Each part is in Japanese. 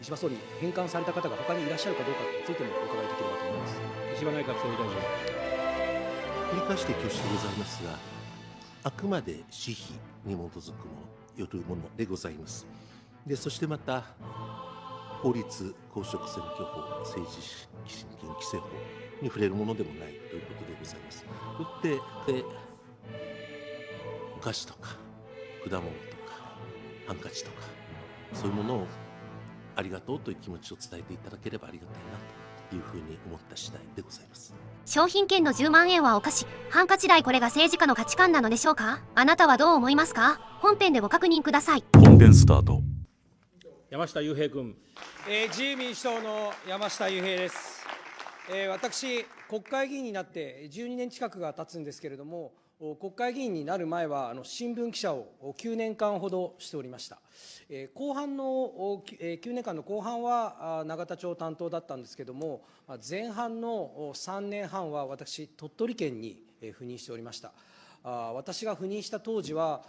石破総理に返還された方が他にいらっしゃるかどうかについてもお伺いできればと思います。石破内閣総理大臣。繰り返して恐縮でございますが、あくまで私費に基づくもの、よるものでございます。そしてまた、法律、公職選挙法、政治資金規正法に触れるものでもないということでございます。よって、お菓子とか、果物とか、ハンカチとか、そういうものをありがとうという気持ちを伝えていただければありがたいなというふうに思った次第でございます。商品券の10万円はお菓子、ハンカチ代、これが政治家の価値観なのでしょうか。あなたはどう思いますか。本編でご確認ください。本編スタート。山下雄平君。自由民主党の山下雄平です。私、国会議員になって12年近くが経つんですけれども、国会議員になる前は新聞記者を9年間ほどしておりました。後半の9年間の後半は永田町担当だったんですけれども、前半の3年半は私、鳥取県に赴任しておりました。私が赴任した当時は、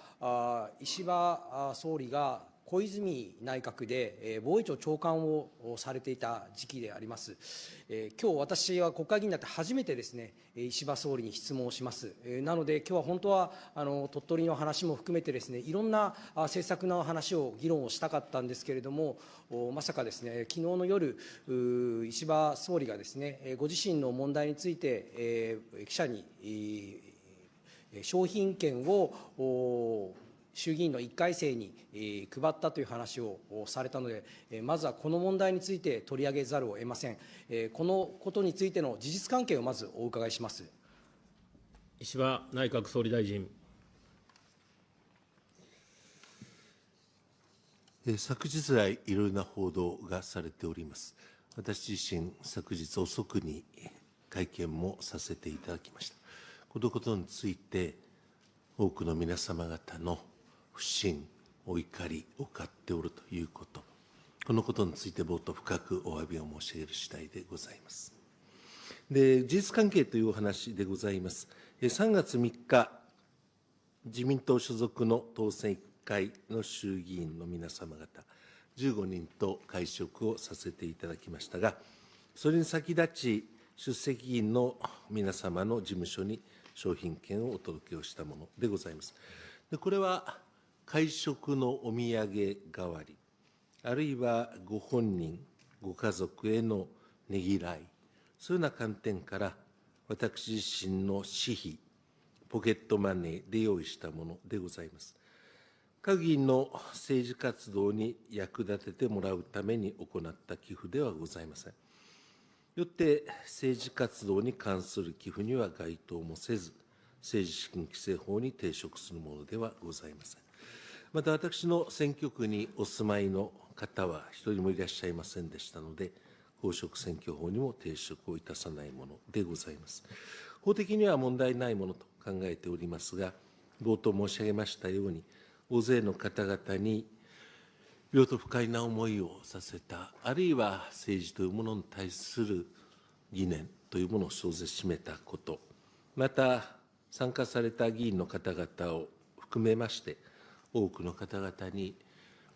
石破総理が小泉内閣で防衛庁長官をされていた時期であります。今日私は国会議員になって初めてですね、石破総理に質問をします。なので今日は本当は鳥取の話も含めてですね、いろんな政策の話を議論をしたかったんですけれども、まさかですね、昨日の夜、石破総理がですね、ご自身の問題について記者に商品券を衆議院の1回生に配ったという話をされたので、まずはこの問題について取り上げざるを得ません。このことについての事実関係をまずお伺いします。石破内閣総理大臣。昨日来、いろいろな報道がされております。私自身、昨日遅くに会見もさせていただきました。このことについて、多くの皆様方の不信、お怒りを買っておるということ、このことについて冒頭深くお詫びを申し上げる次第でございます。事実関係というお話でございます。3月3日、自民党所属の当選1回の衆議院の皆様方、15人と会食をさせていただきましたが、それに先立ち、出席議員の皆様の事務所に商品券をお届けをしたものでございます。これは会食のお土産代わり、あるいはご本人、ご家族へのねぎらい、そういうような観点から、私自身の私費、ポケットマネーで用意したものでございます。各議員の政治活動に役立ててもらうために行った寄付ではございません。よって、政治活動に関する寄付には該当もせず、政治資金規正法に抵触するものではございません。また、私の選挙区にお住まいの方は一人もいらっしゃいませんでしたので、公職選挙法にも抵触をいたさないものでございます。法的には問題ないものと考えておりますが、冒頭申し上げましたように、大勢の方々に両と不快な思いをさせた、あるいは政治というものに対する疑念というものを生ぜしめたこと、また、参加された議員の方々を含めまして、多くの方々に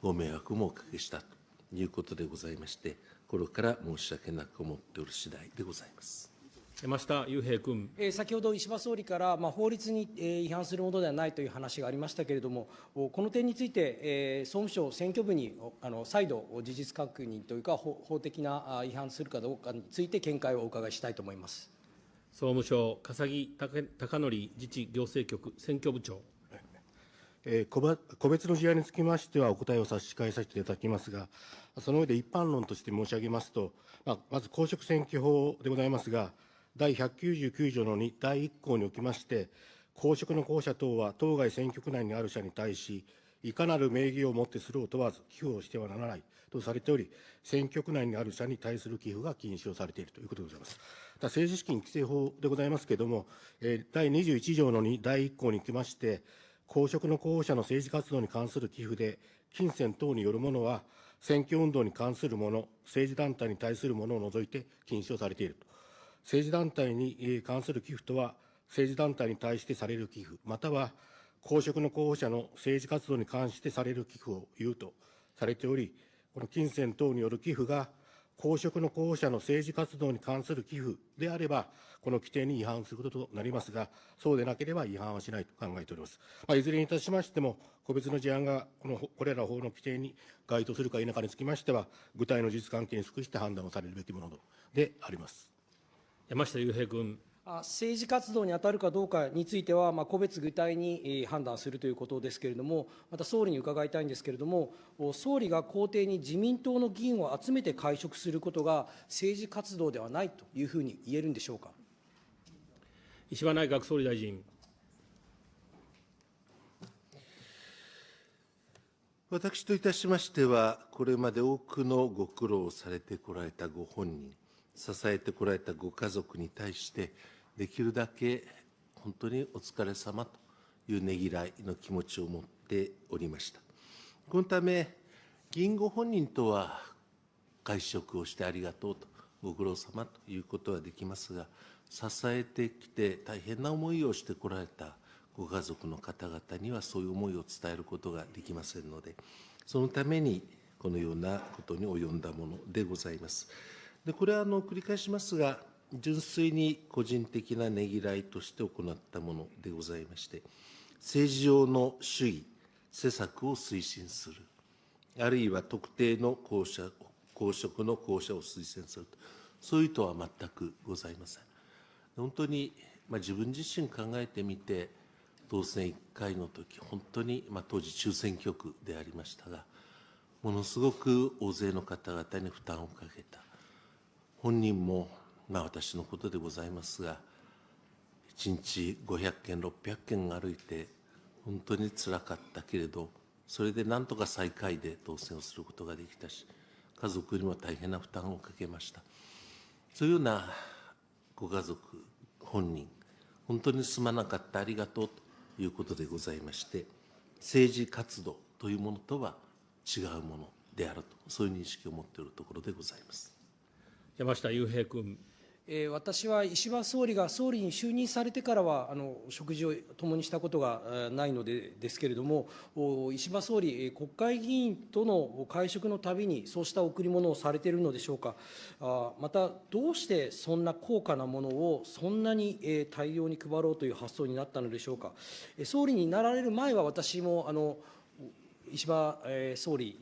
ご迷惑もおかけしたということでございまして、心から申し訳なく思っておる次第でございます。山下雄平君。先ほど石破総理から、法律に違反するものではないという話がありましたけれども、この点について、総務省選挙部に再度、事実確認というか、法的な違反するかどうかについて、見解をお伺いしたいと思います。総務省、笠木貴則自治行政局選挙部長。個別の事案につきましては、お答えを差し控えさせていただきますが、その上で一般論として申し上げますと、まず公職選挙法でございますが、第199条の2第1項におきまして、公職の候補者等は当該選挙区内にある者に対し、いかなる名義をもってするを問わず、寄付をしてはならないとされており、選挙区内にある者に対する寄付が禁止をされているということでございます。政治資金規正法でございますけれども、第21条の2第1項におきまして、公職の候補者の政治活動に関する寄付で、金銭等によるものは、選挙運動に関するもの、政治団体に対するものを除いて禁止をされていると。政治団体に関する寄付とは、政治団体に対してされる寄付、または公職の候補者の政治活動に関してされる寄付を言うとされており、この金銭等による寄付が公職の候補者の政治活動に関する寄付であれば、この規定に違反することとなりますが、そうでなければ違反はしないと考えております。いずれにいたしましても、個別の事案がこれら法の規定に該当するか否かにつきましては、具体の事実関係に即して判断をされるべきものであります。山下雄平君。政治活動に当たるかどうかについては、個別具体に判断するということですけれども、また総理に伺いたいんですけれども、総理が公邸に自民党の議員を集めて会食することが政治活動ではないというふうに言えるんでしょうか。石破内閣総理大臣。私といたしましては、これまで多くのご苦労をされてこられたご本人、支えてこられたご家族に対して、できるだけ本当にお疲れ様というねぎらいの気持ちを持っておりました。このため、議員ご本人とは会食をしてありがとうと、ご苦労様ということはできますが、支えてきて大変な思いをしてこられたご家族の方々にはそういう思いを伝えることができませんので、そのためにこのようなことに及んだものでございます。でこれは繰り返しますが、純粋に個人的なねぎらいとして行ったものでございまして、政治上の主義、施策を推進する、あるいは特定の公職の候補者を推薦すると、そういう意図は全くございません。本当に、自分自身考えてみて、当選1回の時、本当に、当時中選挙区でありましたが、ものすごく大勢の方々に負担をかけた。本人も、私のことでございますが、1日500件、600件歩いて、本当につらかったけれど、それでなんとか最下位で当選をすることができたし、家族にも大変な負担をかけました。そういうようなご家族、本人、本当にすまなかった、ありがとうということでございまして、政治活動というものとは違うものであると、そういう認識を持っているところでございます。山下雄平君。私は石破総理が総理に就任されてからは食事を共にしたことがないのですけれども、石破総理、国会議員との会食のたびにそうした贈り物をされているのでしょうか。また、どうしてそんな高価なものをそんなに大量に配ろうという発想になったのでしょうか。総理になられる前は、私も石破総理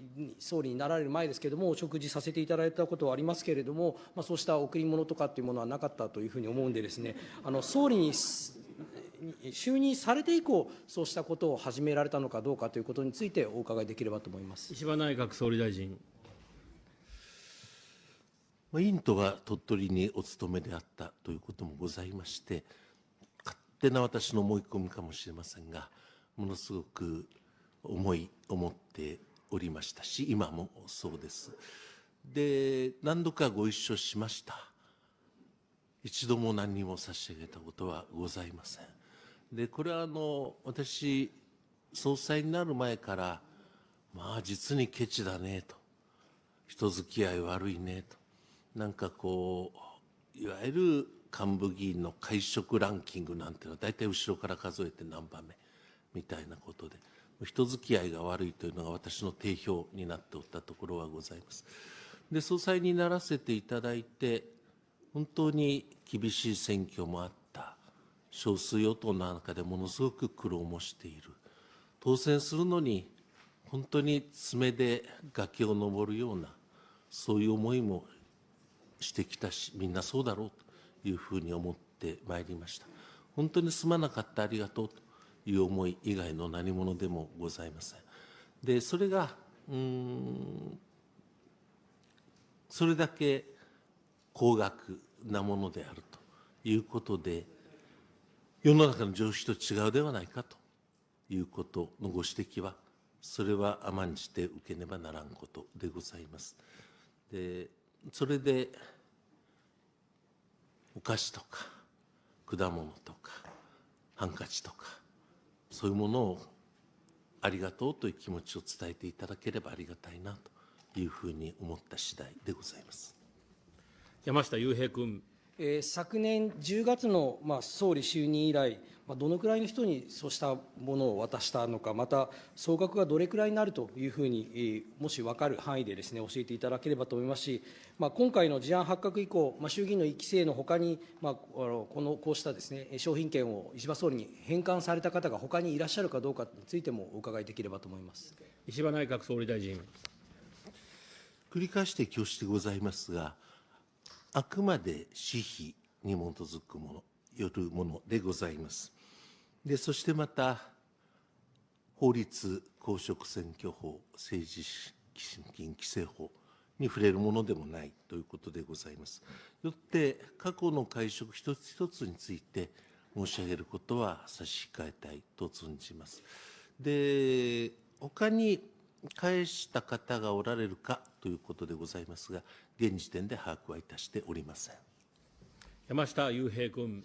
になられる前ですけれども、お食事させていただいたことはありますけれども、そうした贈り物とかっていうものはなかったというふうに思うんでですね、総理に就任されて以降、そうしたことを始められたのかどうかということについてお伺いできればと思います。石破内閣総理大臣。委員とは鳥取にお勤めであったということもございまして、勝手な私の思い込みかもしれませんが、ものすごく思っておりましたし、今もそうです。で、何度かご一緒しました。一度も何にも差し上げたことはございません。で、これは私、総裁になる前から、実にケチだねと、人付き合い悪いねと、なんかいわゆる幹部議員の会食ランキングなんていうのは、大体後ろから数えて何番目みたいなことで、人付き合いが悪いというのが私の定評になっておったところはございます。で、総裁にならせていただいて、本当に厳しい選挙もあった、少数与党の中でものすごく苦労もしている、当選するのに本当に爪で崖を登るような、そういう思いもしてきたし、みんなそうだろうというふうに思ってまいりました。本当にすまなかった、ありがとうという思い以外の何者でもございません。で、それがそれだけ高額なものであるということで、世の中の常識と違うではないかということのご指摘は、それは甘んじて受けねばならんことでございます。で、それでお菓子とか果物とかハンカチとか、そういうものをありがとうという気持ちを伝えていただければありがたいなというふうに思った次第でございます。山下雄平君。昨年10月の、総理就任以来、どのくらいの人にそうしたものを渡したのか、また総額がどれくらいになるというふうに、もし分かる範囲でですね、教えていただければと思いますし、今回の事案発覚以降、衆議院の1期生のほかに、こうしたですね、商品券を石破総理に返還された方がほかにいらっしゃるかどうかについてもお伺いできればと思います。石破内閣総理大臣。繰り返して恐縮でございますが、あくまで私費に基づくもの、よるものでございます。そしてまた、法律、公職選挙法、政治資金規正法に触れるものでもないということでございます。よって、過去の会食一つ一つについて申し上げることは差し控えたいと存じます。他に返した方がおられるかということでございますが、現時点で把握はいたしておりません。山下雄平君。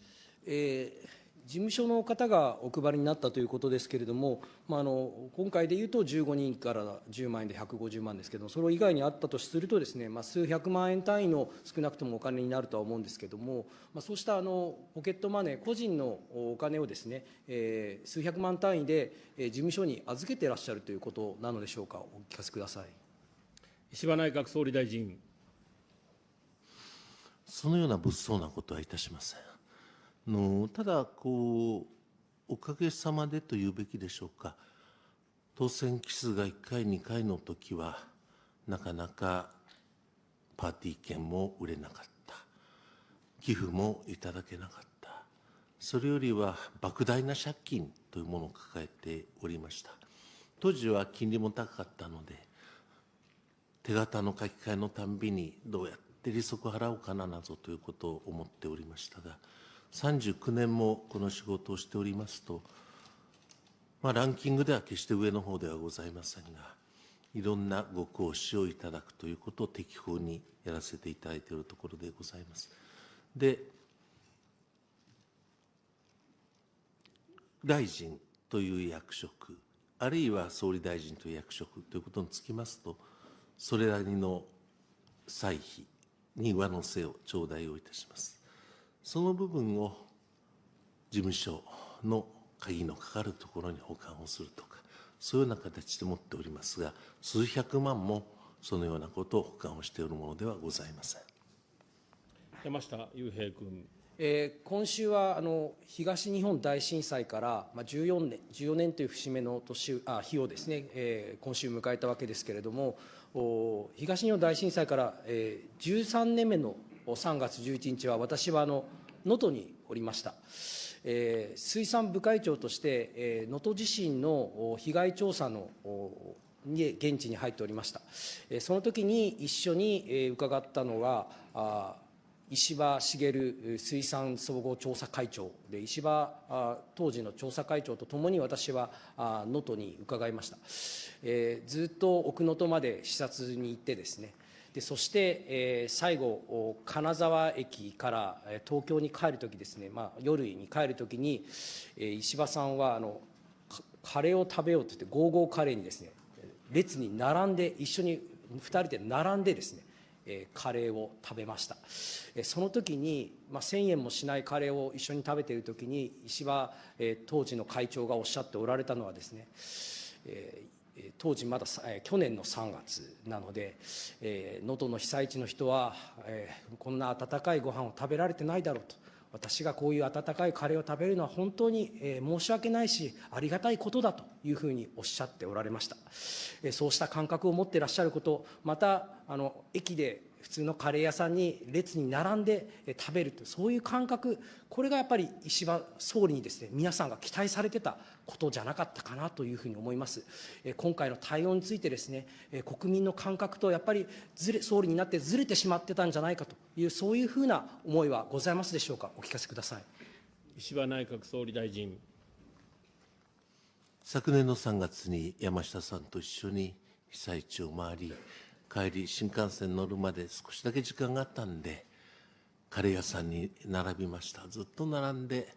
事務所の方がお配りになったということですけれども、今回でいうと15人から10万円で150万ですけれども、それ以外にあったとするとですね、数百万円単位の少なくともお金になるとは思うんですけれども、そうしたポケットマネー、個人のお金をですね、数百万単位で事務所に預けていらっしゃるということなのでしょうか、お聞かせください。石破内閣総理大臣。そのような物騒なことはいたしません。ただおかげさまでというべきでしょうか、当選期数が1回、2回のときは、なかなかパーティー券も売れなかった、寄付もいただけなかった、それよりは莫大な借金というものを抱えておりました。当時は金利も高かったので、手形の書き換えのたんびに、どうやって利息を払おうかななどということを思っておりましたが、39年もこの仕事をしておりますと、ランキングでは決して上の方ではございませんが、いろんなご講師をいただくということを適法にやらせていただいているところでございます。大臣という役職、あるいは総理大臣という役職ということにつきますと、それなりの歳費に上乗せを頂戴をいたします。その部分を事務所の鍵のかかるところに保管をするとか、そういうような形で持っておりますが、数百万もそのようなことを保管をしているものではございません。山下雄平君。今週は東日本大震災から14年という節目の日をですね、今週迎えたわけですけれども、東日本大震災から13年目の3月11日は、私は能登におりました。水産部会長として能登地震の被害調査に現地に入っておりました。その時に一緒に伺ったのが石破茂水産総合調査会長で、石破当時の調査会長とともに私は能登に伺いました。ずっと奥能登まで視察に行ってですね、そして、最後、金沢駅から東京に帰るときですね、夜に帰るときに、石破さんはカレーを食べようと言って、ゴーゴーカレーにですね、列に並んで、一緒に2人で並んでですね、カレーを食べました。その時に、1000円もしないカレーを一緒に食べているときに、石破当時の会長がおっしゃっておられたのはですね、当時まだ去年の3月なので、能登の被災地の人は、こんな温かいご飯を食べられてないだろうと、私がこういう温かいカレーを食べるのは本当に申し訳ないし、ありがたいことだというふうにおっしゃっておられました。そうした感覚を持っていらっしゃること、また駅で普通のカレー屋さんに列に並んで食べるという、そういう感覚、これがやっぱり石破総理にですね、皆さんが期待されてたことじゃなかったかなというふうに思います。今回の対応についてですね、国民の感覚とやっぱり総理になってずれてしまってたんじゃないかという、そういうふうな思いはございますでしょうか。お聞かせください。石破内閣総理大臣。昨年の3月に山下さんと一緒に被災地を回り、帰り新幹線乗るまで少しだけ時間があったんで、カレー屋さんに並びました。ずっと並んで、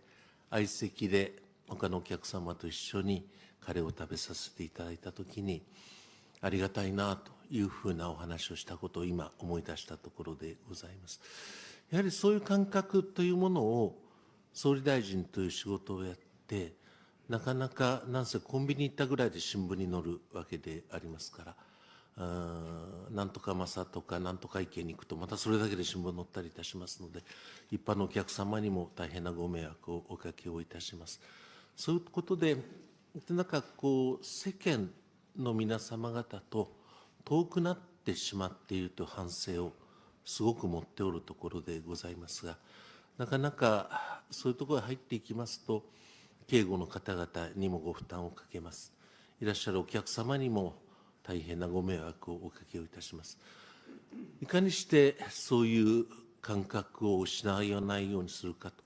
相席で他のお客様と一緒にカレーを食べさせていただいたときに、ありがたいなというふうなお話をしたことを今思い出したところでございます。やはりそういう感覚というものを、総理大臣という仕事をやって、なかなか、なんせコンビニ行ったぐらいで新聞に載るわけでありますから、なんとか正とか、なんとか池に行くと、またそれだけで新聞載ったりいたしますので、一般のお客様にも大変なご迷惑をおかけをいたします。そういうことで、なんかこう、世間の皆様方と遠くなってしまっているという反省をすごく持っておるところでございますが、なかなかそういうところに入っていきますと、警護の方々にもご負担をかけます。いらっしゃるお客様にも大変なご迷惑をおかけをいたします。いかにしてそういう感覚を失わないようにするかと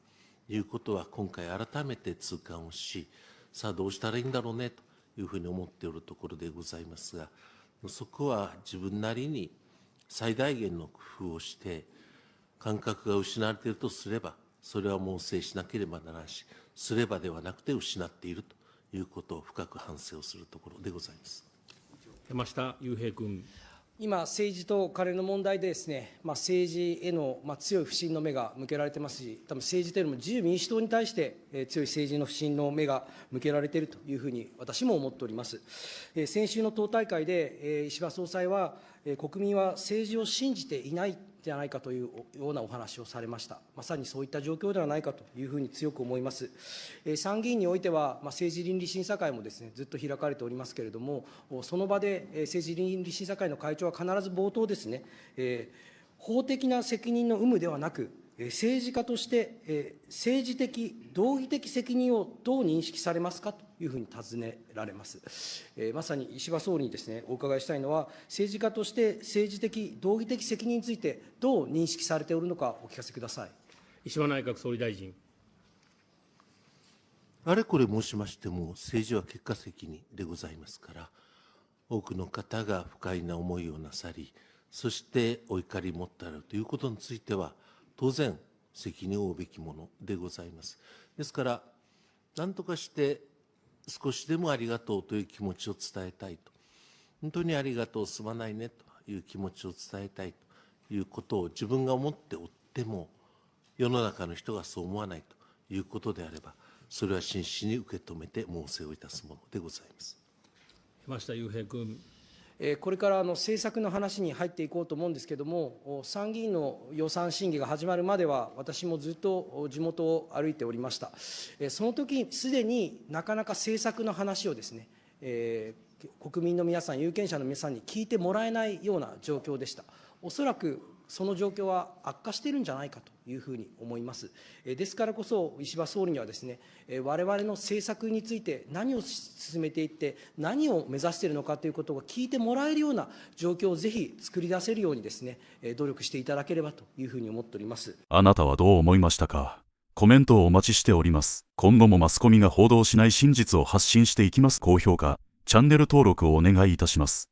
いうことは、今回改めて痛感をし、さあどうしたらいいんだろうねというふうに思っておるところでございますが、そこは自分なりに最大限の工夫をして、感覚が失われているとすれば、それは猛省しなければならないし、すればではなくて失っているということを深く反省をするところでございます。山下雄平君。今、政治とカネの問題でですね、政治への強い不信の目が向けられてますし、多分政治というのも自由民主党に対して強い政治の不信の目が向けられているというふうに私も思っております。先週の党大会で石破総裁は、国民は政治を信じていないじゃないかというようなお話をされました。まさにそういった状況ではないかというふうに強く思います。参議院においては、政治倫理審査会もですね、ずっと開かれておりますけれども、その場で政治倫理審査会の会長は必ず冒頭ですね、法的な責任の有無ではなく、政治家として政治的、道義的責任をどう認識されますかというふうに尋ねられます。まさに石破総理にですね、お伺いしたいのは、政治家として政治的、道義的責任についてどう認識されておるのかお聞かせください。石破内閣総理大臣。あれこれ申しましても、政治は結果責任でございますから、多くの方が不快な思いをなさり、そしてお怒り持ってあるということについては、当然、責任を負うべきものでございます。ですから、なんとかして少しでもありがとうという気持ちを伝えたいと、本当にありがとう、すまないねという気持ちを伝えたいということを自分が思っておっても、世の中の人がそう思わないということであれば、それは真摯に受け止めて猛省をいたすものでございます。山下雄平君。これから政策の話に入っていこうと思うんですけれども、参議院の予算審議が始まるまでは、私もずっと地元を歩いておりました。その時すでになかなか政策の話をですね、国民の皆さん、有権者の皆さんに聞いてもらえないような状況でした。おそらくその状況は悪化しているんじゃないかというふうに思います。ですからこそ、石破総理にはですね、我々の政策について何を進めていって、何を目指しているのかということを聞いてもらえるような状況をぜひ作り出せるようにですね、努力していただければというふうに思っております。あなたはどう思いましたか？コメントをお待ちしております。今後もマスコミが報道しない真実を発信していきます。高評価、チャンネル登録をお願いいたします。